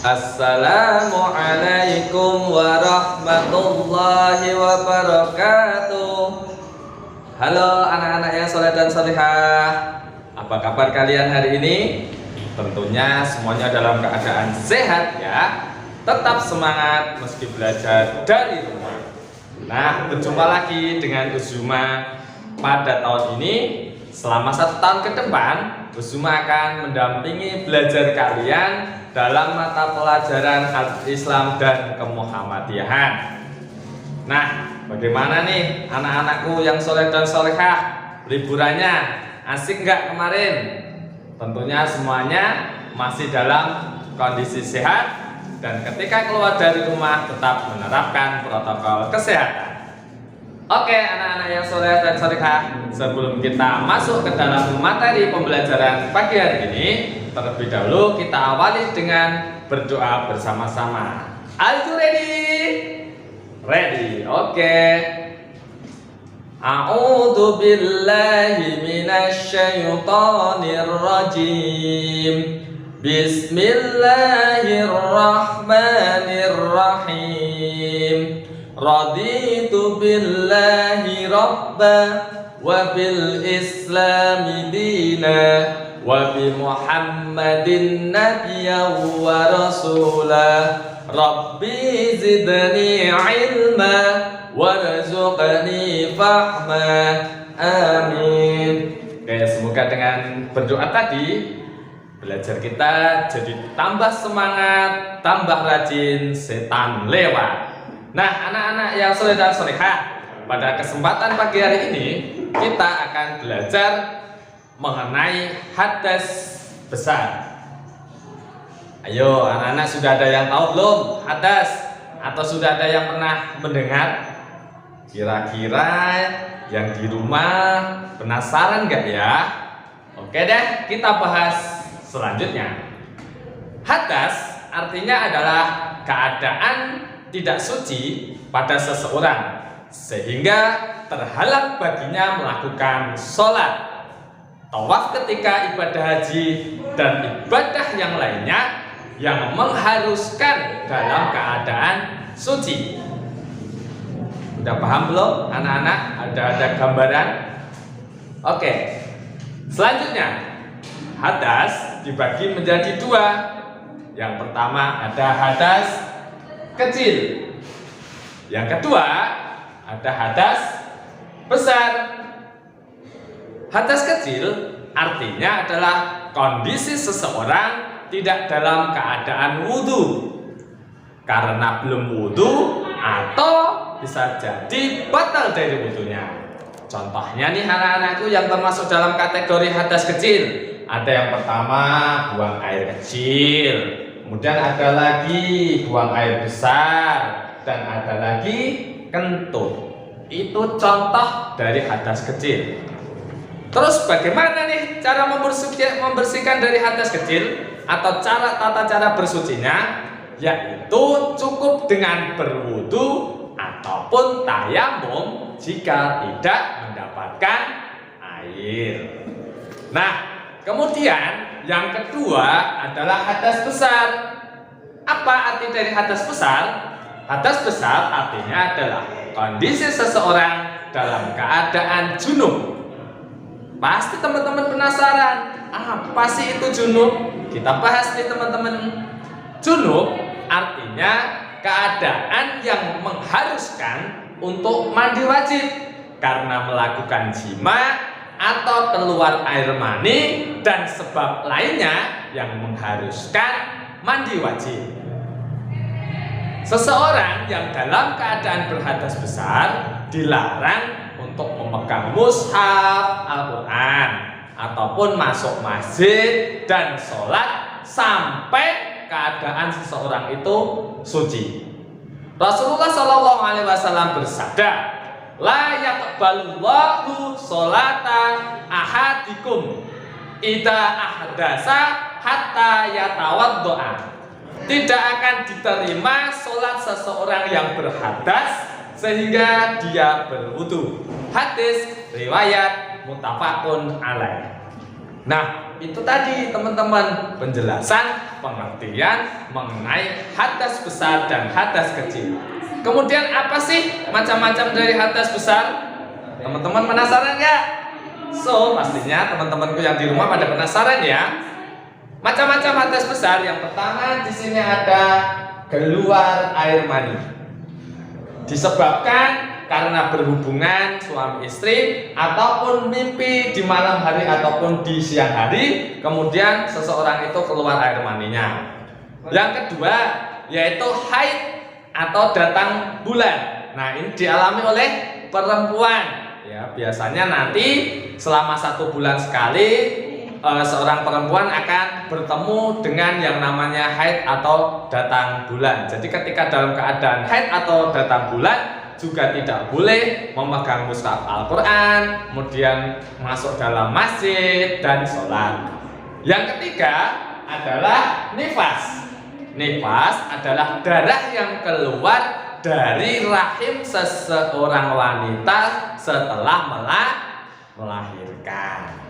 Assalamualaikum warahmatullahi wabarakatuh. Halo anak-anak yang soleh dan solehah, apa kabar kalian hari ini? Tentunya semuanya dalam keadaan sehat ya. Tetap semangat meski belajar dari rumah. Nah, berjumpa lagi dengan Uzuma pada tahun ini. Selama 1 tahun ke depan, Uzuma akan mendampingi belajar kalian dalam mata pelajaran Islam dan Kemuhammadiyahan. Nah, bagaimana nih anak-anakku yang soleh dan solehah? Liburannya asik nggak kemarin? Tentunya semuanya masih dalam kondisi sehat dan ketika keluar dari rumah tetap menerapkan protokol kesehatan. Oke anak-anak yang soleh dan solehah, sebelum kita masuk ke dalam materi pembelajaran pagi hari ini, terlebih dahulu kita awali dengan berdoa bersama-sama. Are you ready? Ready, oke. A'udzu billahi minasy syaithanir rajim. Bismillahirrahmanirrahim. Raditu billahi rabba wa bil islami dina wa bi Muhammadin nabiyyan wa rasula. Rabbi zidni ilma warzuqni fahma. Amin. Oke, semoga dengan berdoa tadi belajar kita jadi tambah semangat, tambah rajin, setan lewat. Nah, anak-anak yang soleh dan solehah, pada kesempatan pagi hari ini kita akan belajar mengenai hadas besar. Ayo, anak-anak sudah ada yang tahu belum hadas? Atau sudah ada yang pernah mendengar? Kira-kira yang di rumah penasaran nggak ya? Oke deh, kita bahas selanjutnya. Hadas artinya adalah keadaan tidak suci pada seseorang sehingga terhalang baginya melakukan sholat, tawaf ketika ibadah haji dan ibadah yang lainnya yang mengharuskan dalam keadaan suci. Udah paham belum anak-anak? Ada gambaran? Oke. Selanjutnya, hadas dibagi menjadi 2. Yang pertama ada hadas kecil. Yang kedua ada hadas besar. Hadas kecil artinya adalah kondisi seseorang tidak dalam keadaan wudhu karena belum wudhu atau bisa jadi batal dari wudhunya. Contohnya nih anak-anakku yang termasuk dalam kategori hadas kecil. Ada yang pertama buang air kecil, kemudian ada lagi buang air besar, dan ada lagi kentut. Itu contoh dari hadas kecil. Terus bagaimana nih cara membersihkan dari hadas kecil atau tata cara bersucinya? Yaitu cukup dengan berwudu ataupun tayamum jika tidak mendapatkan air. Nah, kemudian yang kedua adalah hadas besar. Apa arti dari hadas besar? Hadas besar artinya adalah kondisi seseorang dalam keadaan junub. Pasti teman-teman penasaran, apa sih itu junub? Kita bahas nih teman-teman. Junub artinya keadaan yang mengharuskan untuk mandi wajib karena melakukan jima atau keluar air mani dan sebab lainnya yang mengharuskan mandi wajib. Seseorang yang dalam keadaan berhadas besar dilarang untuk memegang mushaf Al-Quran ataupun masuk masjid dan sholat sampai keadaan seseorang itu suci. Rasulullah SAW bersabda, la yaqbalullahu sholata ahadikum idza ahdasa hatta yatawaddoa. Tidak akan diterima sholat seseorang yang berhadas sehingga dia berwudu. Hadis riwayat muttafaqun alaih. Nah, itu tadi teman-teman, penjelasan, pengertian mengenai hadas besar dan hadas kecil. Kemudian apa sih macam-macam dari hadas besar? Teman-teman penasaran nggak? So, pastinya teman-temanku yang di rumah pada penasaran ya. Macam-macam hadas besar. Yang pertama di sini ada keluar air mani. Disebabkan karena berhubungan suami istri ataupun mimpi di malam hari ataupun di siang hari, kemudian seseorang itu keluar air maninya. Yang kedua yaitu haid atau datang bulan. Nah, ini dialami oleh perempuan. Ya, biasanya nanti selama 1 bulan sekali seorang perempuan akan bertemu dengan yang namanya haid atau datang bulan. Jadi ketika dalam keadaan haid atau datang bulan juga tidak boleh memegang mushaf Al-Quran, kemudian masuk dalam masjid dan sholat. Yang ketiga adalah nifas. Nifas adalah darah yang keluar dari rahim seseorang wanita setelah melahirkan.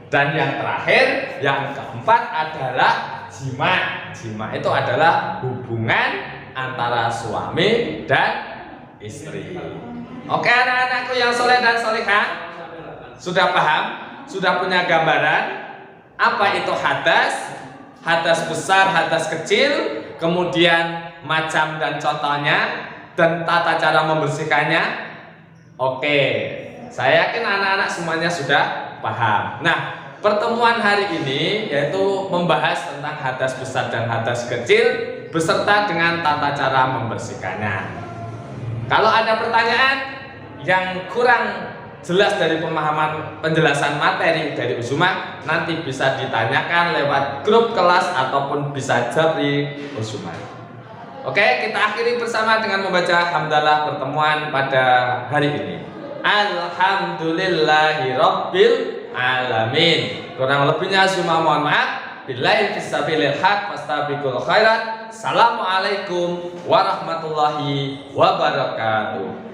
Dan yang terakhir, yang keempat adalah jima. Jima itu adalah hubungan antara suami dan istri. Oke anak-anakku yang soleh dan solehah, sudah paham? Sudah punya gambaran apa itu hadas? Hadas besar, hadas kecil, kemudian macam dan contohnya, dan tata cara membersihkannya. Oke, saya yakin anak-anak semuanya sudah paham. Nah, pertemuan hari ini yaitu membahas tentang hadas besar dan hadas kecil beserta dengan tata cara membersihkannya. Kalau ada pertanyaan yang kurang jelas dari pemahaman penjelasan materi dari Uzuma, nanti bisa ditanyakan lewat grup kelas ataupun bisa japri Uzuma. Oke, kita akhiri bersama dengan membaca hamdalah pertemuan pada hari ini. Alhamdulillahirabbil alamin. Kurang lebihnya Uzuma mohon maaf. Billahi fisabilil haq wastabiqul khairat. Assalamualaikum warahmatullahi wabarakatuh.